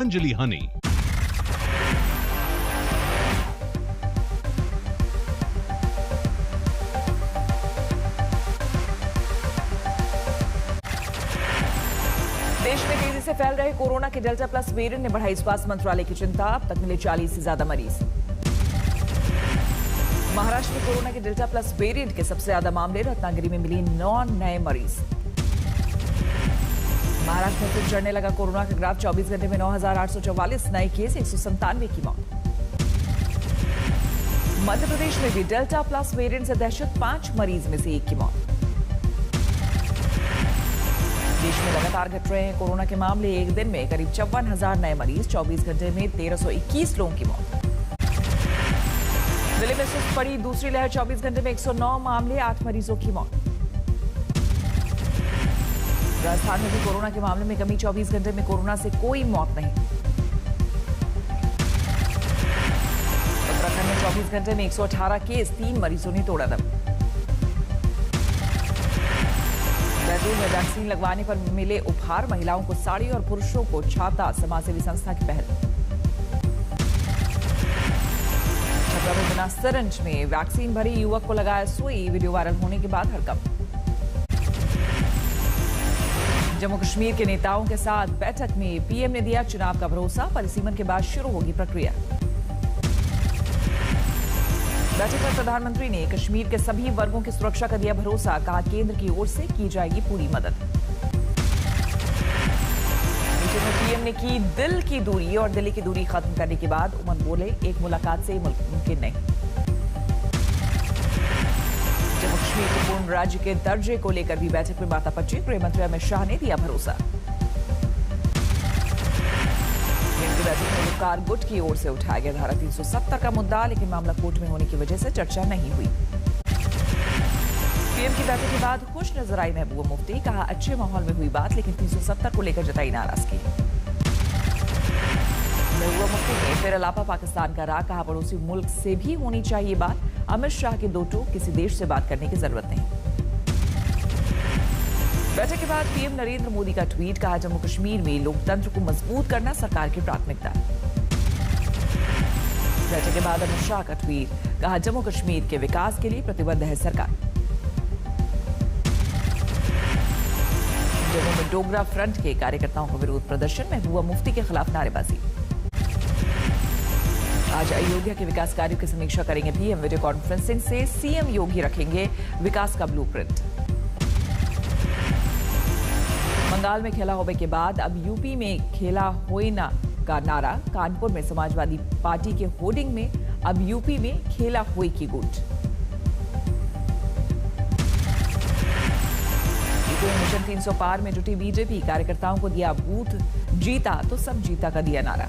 अंजलि हनी। देश में तेजी से फैल रहे कोरोना के डेल्टा प्लस वेरिएंट ने बढ़ाई स्वास्थ्य मंत्रालय की चिंता। अब तक मिले 40 से ज्यादा मरीज। महाराष्ट्र में कोरोना के डेल्टा प्लस वेरिएंट के सबसे ज्यादा मामले। रत्नागिरी में मिली 9 नए मरीज। महाराष्ट्र में फिर चढ़ने लगा कोरोना का ग्राफ। 24 घंटे में 9,844 नए केस, 197 की मौत। मध्य प्रदेश में भी डेल्टा प्लस वेरिएंट से दहशत। 5 मरीज में से 1 की मौत। देश में लगातार घट रहे हैं कोरोना के मामले। एक दिन में करीब 54,000 नए मरीज। 24 घंटे में 1,321 लोगों की मौत। जिले में सुस्त पड़ी दूसरी लहर। 24 घंटे में 109 मामले, 8 मरीजों की मौत। राजस्थान में भी कोरोना के मामले में कमी। 24 घंटे में कोरोना से कोई मौत नहीं। उत्तराखंड में 24 घंटे में 118 केस, 3 मरीजों ने तोड़ा दम। बैतूल में वैक्सीन लगवाने पर मिले उपहार। महिलाओं को साड़ी और पुरुषों को छाता। समाजसेवी संस्था की पहल। छपरा में बिना सिरिंज में वैक्सीन भरी युवक को लगाया सुई। वीडियो वायरल होने के बाद हड़कंप। जम्मू कश्मीर के नेताओं के साथ बैठक में पीएम ने दिया चुनाव का भरोसा। परिसीमन के बाद शुरू होगी प्रक्रिया। बैठक में प्रधानमंत्री ने कश्मीर के सभी वर्गों की सुरक्षा का दिया भरोसा। कहा केंद्र की ओर से की जाएगी पूरी मदद। मीटिंग में पीएम ने की दिल की दूरी और दिल्ली की दूरी खत्म करने के बाद उमर बोले एक मुलाकात से मुमकिन नहीं। जम्मू कश्मीर को पूर्ण राज्य के दर्जे को लेकर भी बैठक में माथापच्ची। गृह मंत्री अमित शाह ने दिया भरोसा। बैठक में उपकार गुट की ओर से उठाया गया धारा 370 का मुद्दा, लेकिन मामला कोर्ट में होने की वजह से चर्चा नहीं हुई। पीएम की बैठक के बाद खुश नजर आई महबूबा मुफ्ती। कहा अच्छे माहौल में हुई बात, लेकिन 370 को लेकर जताई नाराजगी। महबूबा मुफ्ती ने फिर अलापा पाकिस्तान का राह। कहा पड़ोसी मुल्क से भी होनी चाहिए बात। अमित शाह के दो टूक, किसी देश से बात करने की जरूरत नहीं। बैठक के बाद पीएम नरेंद्र मोदी का ट्वीट। कहा जम्मू कश्मीर में लोकतंत्र को मजबूत करना सरकार की प्राथमिकता। बैठक के बाद अमित शाह का ट्वीट। कहा जम्मू कश्मीर के विकास के लिए प्रतिबद्ध है सरकार। जम्मू में डोगरा फ्रंट के कार्यकर्ताओं का विरोध प्रदर्शन। महबूबा मुफ्ती के खिलाफ नारेबाजी। आज अयोध्या के विकास कार्यों की समीक्षा करेंगे पीएम। वीडियो कॉन्फ्रेंसिंग से सीएम योगी रखेंगे विकास का ब्लूप्रिंट। बंगाल में खेला होवे के बाद अब यूपी में खेला होए ना का नारा। कानपुर में समाजवादी पार्टी के होर्डिंग में अब यूपी में खेला होए की गूंज। मिशन 300 पार में जुटी बीजेपी। कार्यकर्ताओं को दिया बूथ जीता तो सब जीता का दिया नारा।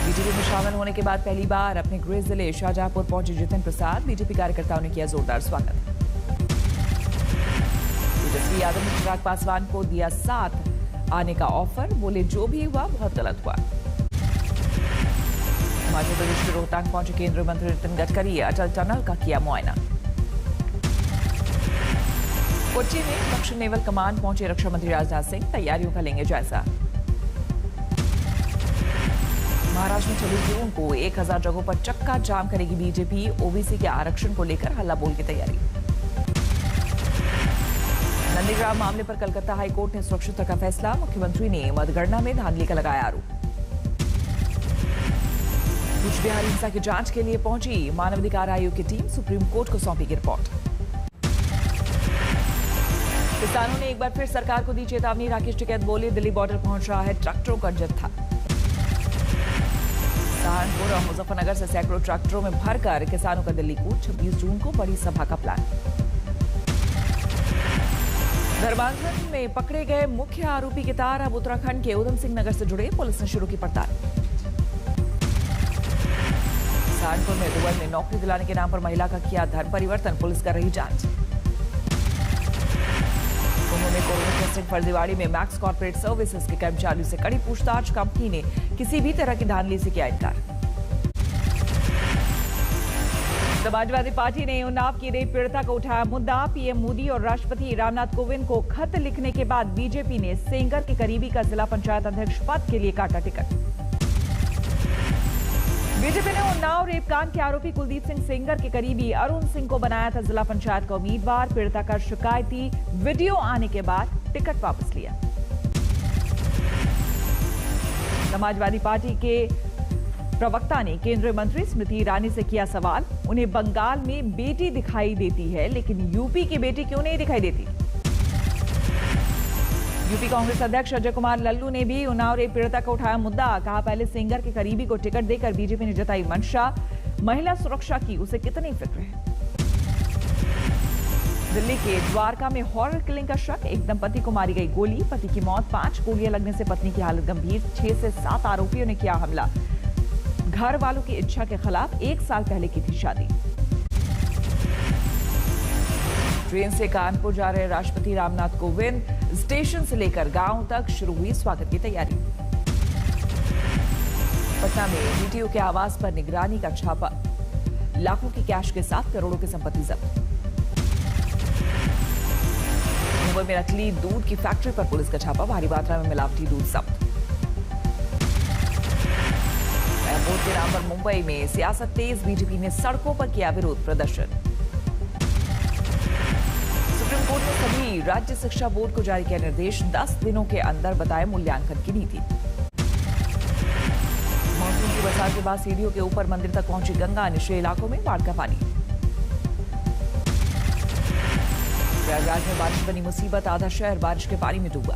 बीजेपी में शामिल होने के बाद पहली बार अपने गृह जिले शाहजहांपुर पहुंचे जितिन प्रसाद। बीजेपी कार्यकर्ताओं ने किया जोरदार स्वागत। तेजस्वी यादव ने चिराग पासवान को दिया साथ आने का ऑफर। बोले जो भी हुआ बहुत गलत हुआ। हिमाचल प्रदेश के रोहतांग पहुंचे केंद्रीय मंत्री नितिन गडकरी। अटल टनल का किया मुआयना। कोच्चि में दक्षिण नेवल कमान पहुंचे रक्षा मंत्री राजनाथ सिंह। तैयारियों का लेंगे जायजा। महाराष्ट्र में 26 जून को 1000 जगहों पर चक्का जाम करेगी बीजेपी। ओबीसी के आरक्षण को लेकर हल्ला बोल की तैयारी। नंदीग्राम मामले पर कलकत्ता हाईकोर्ट ने सुरक्षित रखा फैसला। मुख्यमंत्री ने मतगणना में धांधली का लगाया आरोप। कूच बिहार हिंसा की जांच के लिए पहुंची मानवाधिकार आयोग की टीम। सुप्रीम कोर्ट को सौंपेगी रिपोर्ट। किसानों ने एक बार फिर सरकार को दी चेतावनी। राकेश टिकैत बोले दिल्ली बॉर्डर पहुंच रहा है ट्रैक्टरों का जत्था। सहारनपुर और मुजफ्फरनगर से सैकड़ों ट्रैक्टरों में भरकर किसानों का दिल्ली कूच। 26 जून को बड़ी सभा का प्लान। धर्मांतरण में पकड़े गए मुख्य आरोपी के तार अब उत्तराखंड के उधम सिंह नगर से जुड़े। पुलिस ने शुरू की पड़ताल। सहारनपुर में दुबई में नौकरी दिलाने के नाम पर महिला का किया धर्म परिवर्तन। पुलिस कर रही जांच। कुंभ में कोरोना टेस्टिंग फर्जीवाड़े में मैक्स कॉर्पोरेट सर्विसेज के कर्मचारियों से कड़ी पूछताछ। कंपनी ने किसी भी तरह की धांधली से किया इनकार। समाजवादी पार्टी ने उन्नाव की रेप पीड़िता को उठाया मुद्दा। पीएम मोदी और राष्ट्रपति रामनाथ कोविंद को खत लिखने के बाद बीजेपी ने सेंगर के करीबी का जिला पंचायत अध्यक्ष पद के लिए काटा टिकट। बीजेपी ने उन्नाव रेप कांड के आरोपी कुलदीप सिंह सेंगर के करीबी अरुण सिंह को बनाया था जिला पंचायत का उम्मीदवार। पीड़िता का शिकायती वीडियो आने के बाद टिकट वापस लिया। समाजवादी पार्टी के प्रवक्ता ने केंद्रीय मंत्री स्मृति ईरानी से किया सवाल। उन्हें बंगाल में बेटी दिखाई देती है, लेकिन यूपी की बेटी क्यों नहीं दिखाई देती? यूपी कांग्रेस अध्यक्ष अजय कुमार लल्लू ने भी उन्नाव रेप पीड़िता का उठाया मुद्दा। कहा, पहले सेंगर के करीबी को टिकट देकर बीजेपी ने जताई मंशा। महिला सुरक्षा की उसे कितनी फिक्र है? दिल्ली के द्वारका में हॉरर किलिंग का शक। एक दंपति को मारी गई गोली। पति की मौत, 5 गोलियां लगने से पत्नी की हालत गंभीर। 6 से 7 आरोपियों ने किया हमला। घर वालों की इच्छा के खिलाफ 1 साल पहले की थी शादी। ट्रेन से कानपुर जा रहे राष्ट्रपति रामनाथ कोविंद। स्टेशन से लेकर गांव तक शुरू हुई स्वागत की तैयारी। पटना में डीटीओ के आवास पर निगरानी का छापा। लाखों की कैश के साथ करोड़ों की संपत्ति जब्त। मुंबई में नकली दूध की फैक्ट्री पर पुलिस का छापा। भारी मात्रा में मिलावटी दूध जब्त। एयरपोर्ट के नाम पर मुंबई में सियासत तेज। बीजेपी ने सड़कों पर किया विरोध प्रदर्शन। सुप्रीम कोर्ट ने सभी राज्य शिक्षा बोर्ड को जारी किया निर्देश। 10 दिनों के अंदर बताए मूल्यांकन की नीति। मानसून की बरसात के बाद सीढ़ियों के ऊपर मंदिर तक पहुंची गंगा। निचले इलाकों में बाढ़ का पानी। प्रयागराज में बारिश बनी मुसीबत। आधा शहर बारिश के पानी में डूबा।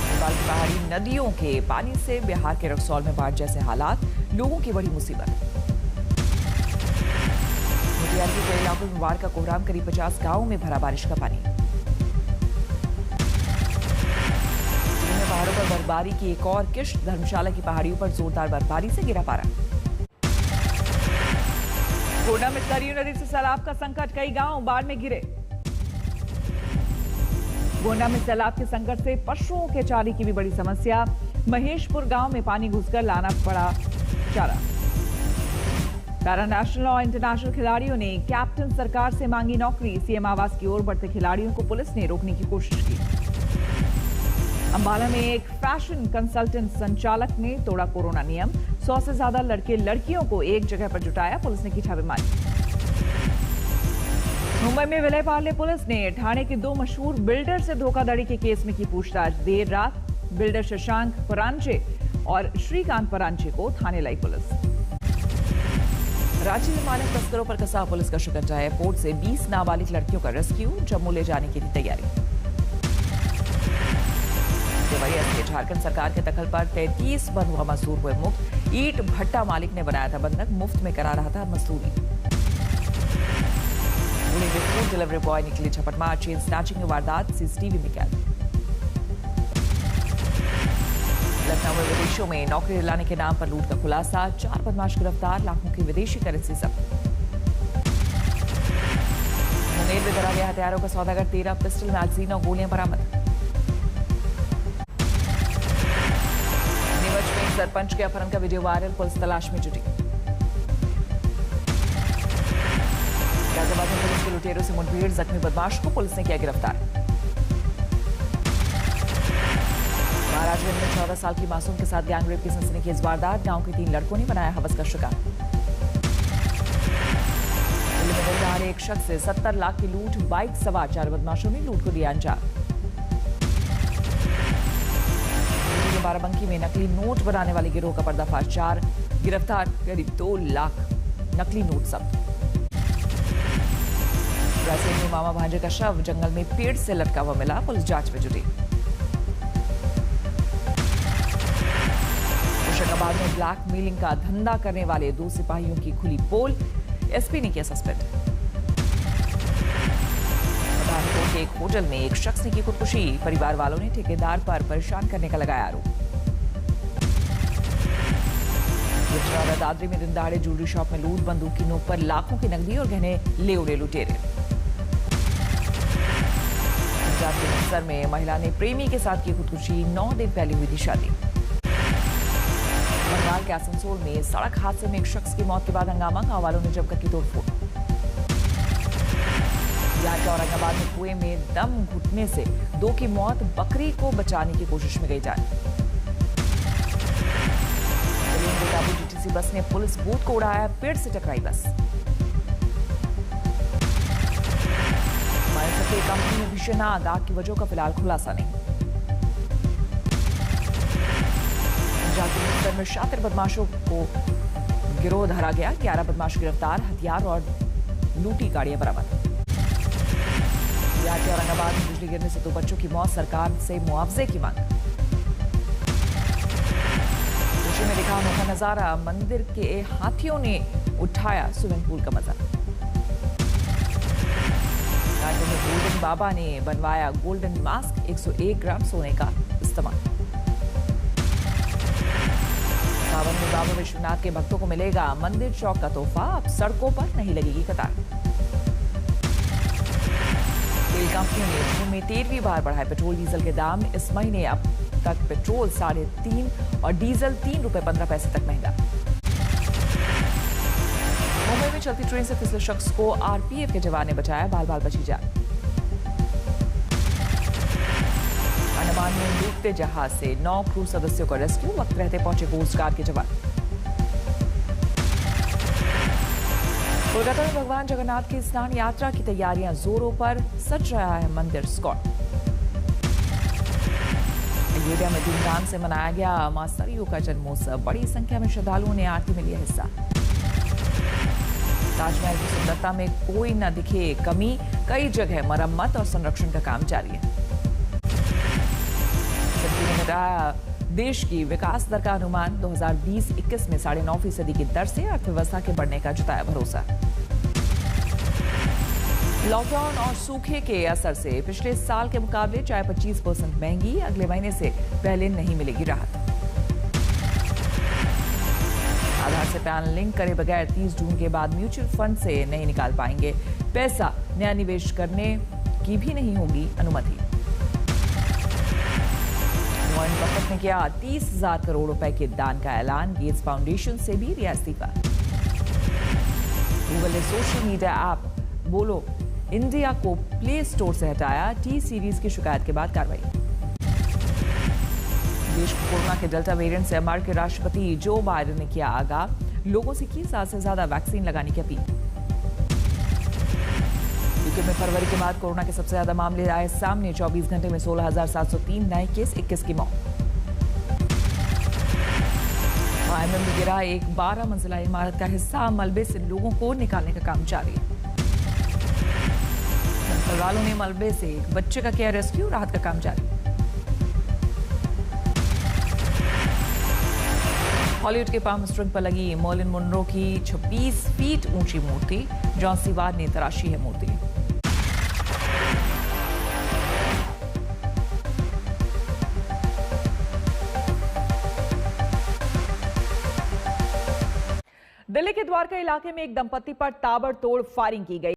नेपाल की पहाड़ी नदियों के पानी से बिहार के रक्सौल में बाढ़ जैसे हालात। लोगों की बड़ी मुसीबत। मोतिहारी के कई इलाकों में बाढ़ का कोहराम। करीब 50 गांवों में भरा बारिश का पानी। पहाड़ों पर बर्फबारी की एक और किश्त। धर्मशाला की पहाड़ियों पर जोरदार बर्फबारी से गिरा पारा। गोंडा में सरयू नदी से सैलाब का संकट। कई गांव बाढ़ में घिरे। गोंडा में सैलाब के संकट से पशुओं के चारे की भी बड़ी समस्या। महेशपुर गांव में पानी घुसकर लाना पड़ा चारा। पैरा नेशनल और इंटरनेशनल खिलाड़ियों ने कैप्टन सरकार से मांगी नौकरी। सीएम आवास की ओर बढ़ते खिलाड़ियों को पुलिस ने रोकने की कोशिश की। अंबाला में एक फैशन कंसल्टेंट संचालक ने तोड़ा कोरोना नियम। 100 से ज्यादा लड़के लड़कियों को एक जगह पर जुटाया। पुलिस ने की छापेमारी। मुंबई में विलय पार्ले पुलिस ने ठाणे के 2 मशहूर बिल्डर से धोखाधड़ी के केस में की पूछताछ। देर रात बिल्डर शशांक परांचे और श्रीकांत परांचे को थाने लाई पुलिस। रांची में मानव तस्करों पर कसा पुलिस का शिकंजा। एयरपोर्ट से 20 नाबालिग लड़कियों का रेस्क्यू। जम्मू ले जाने की तैयारी। देवरिया से झारखंड सरकार के दखल पर 33 बंधुआ मजदूर हुए मुक्त। ईंट भट्टा मालिक ने बनाया था बंधक। मुफ्त में करा रहा था मजदूरी। पुणे में फूड डिलीवरी बॉय निकली झपटमार। चेन स्नैचिंग की वारदात सीसीटीवी में कैद। लखनऊ में विदेशों में नौकरी दिलाने के नाम पर लूट का खुलासा। 4 बदमाश गिरफ्तार। लाखों की विदेशी करेंसी जब्त। मुंगेर में धरा गया हथियारों का सौदागर। 13 पिस्टल, मैगजीन और गोलियां बरामद। सरपंच के अपहरण का वीडियो वायरल। पुलिस तलाश में जुटी। गाजियाबाद में पुलिस के लुटेरों से मुठभेड़। जख्मी बदमाश को पुलिस ने किया गिरफ्तार। महाराजगंज में 14 साल की मासूम के साथ गैंगरेप की सनसनीखेज वारदात। गांव के 3 लड़कों ने बनाया हवस का शिकार। दिल्ली में दिन दहाड़े एक शख्स से 70 लाख की लूट। बाइक सवार 4 बदमाशों ने लूट को दिया अंजाम। बाराबंकी में नकली नोट बनाने वाले गिरोह का पर्दाफाश। 4 गिरफ्तार। करीब 2 लाख नकली नोट जब्त। रायसेन में मामा भांजे का शव जंगल में पेड़ से लटका हुआ मिला। पुलिस जांच में जुटी। होशंगाबाद में ब्लैकमेलिंग का धंधा करने वाले 2 सिपाहियों की खुली पोल। एसपी ने किया सस्पेंड। पठानकोट के एक होटल में एक शख्स ने की खुदकुशी। परिवार वालों ने ठेकेदार पर परेशान करने का लगाया आरोप। दादरी में दिन दहाड़े ज्वेलरी शॉप में लूट। बंदूक की नोक पर लाखों की नकदी और गहने ले उड़े लुटेरे। पंजाब के अमृतसर में महिला ने प्रेमी के साथ की खुदकुशी। 9 दिन पहले हुई थी शादी। बिहार के आसनसोल में सड़क हादसे में एक शख्स की मौत के बाद हंगामा, गांव वालों ने जमकर की तोड़फोड़। बिहार के औरंगाबाद में कुएं में दम घुटने से 2 की मौत, बकरी को बचाने की कोशिश में गई जान। बेकाबू डीटीसी बस ने पुलिस बूथ को उड़ाया, पेड़ से टकराई बस। कंपनी में भीषण आग, आग की वजह का फिलहाल खुलासा नहीं। पंजाब में शातिर बदमाशों को गिरोह धरा गया, 11 बदमाश गिरफ्तार, हथियार और लूटी गाड़ियां बरामद। बिहार के औरंगाबाद में बिजली गिरने से 2 बच्चों की मौत, सरकार से मुआवजे की मांग। कृषि में दिखा अनोखा नजारा, मंदिर के हाथियों ने उठाया स्विमिंग पूल का मजा। गोल्डन बाबा ने बनवाया गोल्डन मास्क, 101 ग्राम सोने का इस्तेमाल। सावन में बाबा विश्वनाथ के भक्तों को मिलेगा मंदिर चौक का तोहफा, अब सड़कों पर नहीं लगेगी कतार। तेल कंपनियों ने जून में 13वीं बार बढ़ाए पेट्रोल डीजल के दाम, इस महीने अब तक पेट्रोल 3.5 और डीजल ₹3.15 तक महंगा। मुंबई में चलती ट्रेन से फिसले शख्स को आरपीएफ के जवान ने बचाया, बाल बाल बची जान। अंडमान में डूबते जहाज से 9 क्रू सदस्यों का रेस्क्यू, वक्त रहते पहुंचे कोस्ट गार्ड के जवान। कोलकाता में भगवान जगन्नाथ की स्नान यात्रा की तैयारियां जोरों पर, सज रहा है मंदिर स्कॉट। अयोध्या में धूमधाम से मनाया गया मां सरयू का जन्मोत्सव, बड़ी संख्या में श्रद्धालुओं ने आरती में लिया हिस्सा। ताजमहल की सुंदरता में कोई न दिखे कमी, कई जगह मरम्मत और संरक्षण का काम जारी है। समिति ने बताया देश की विकास दर का अनुमान, 2020-21 में 9.5% की दर से अर्थव्यवस्था के बढ़ने का जताया भरोसा। लॉकडाउन और सूखे के असर से पिछले साल के मुकाबले चाय 25% महंगी, अगले महीने से पहले नहीं मिलेगी राहत। आधार से पैन लिंक करे बगैर 30 जून के बाद म्यूचुअल फंड से नहीं निकाल पाएंगे पैसा, नया निवेश करने की भी नहीं होगी अनुमति। वॉरेन बफेट ने किया 30,000 करोड़ रुपए के दान का ऐलान, गेट्स फाउंडेशन से भी लिया इस्तीफा। गूगल ने सोशल मीडिया ऐप बोलो इंडिया को प्ले स्टोर से हटाया, टी सीरीज की शिकायत के बाद कार्रवाई। देश को कोरोना के डेल्टा वेरिएंट से अमेरिकी राष्ट्रपति जो बाइडेन ने किया आगाह, लोगों से की 7 से ज्यादा वैक्सीन लगाने की अपील। यूके में फरवरी के बाद कोरोना के सबसे ज्यादा मामले आए सामने, 24 घंटे में 16,703 नए केस, 21 की मौत। मायनर में गिरा एक 12 मंजिला इमारत का हिस्सा, मलबे से लोगों को निकालने का काम जारी है। दमकल वालों ने मलबे से एक बच्चे का किया रेस्क्यू, राहत का काम जारी। हॉलीवुड के पाम स्ट्रिंग पर लगी मर्लिन मुनरो की 26 फीट ऊंची मूर्ति, जॉन सीवार्ड ने तराशी है मूर्ति। दिल्ली के द्वारका इलाके में एक दंपति पर ताबड़तोड़ फायरिंग की गई।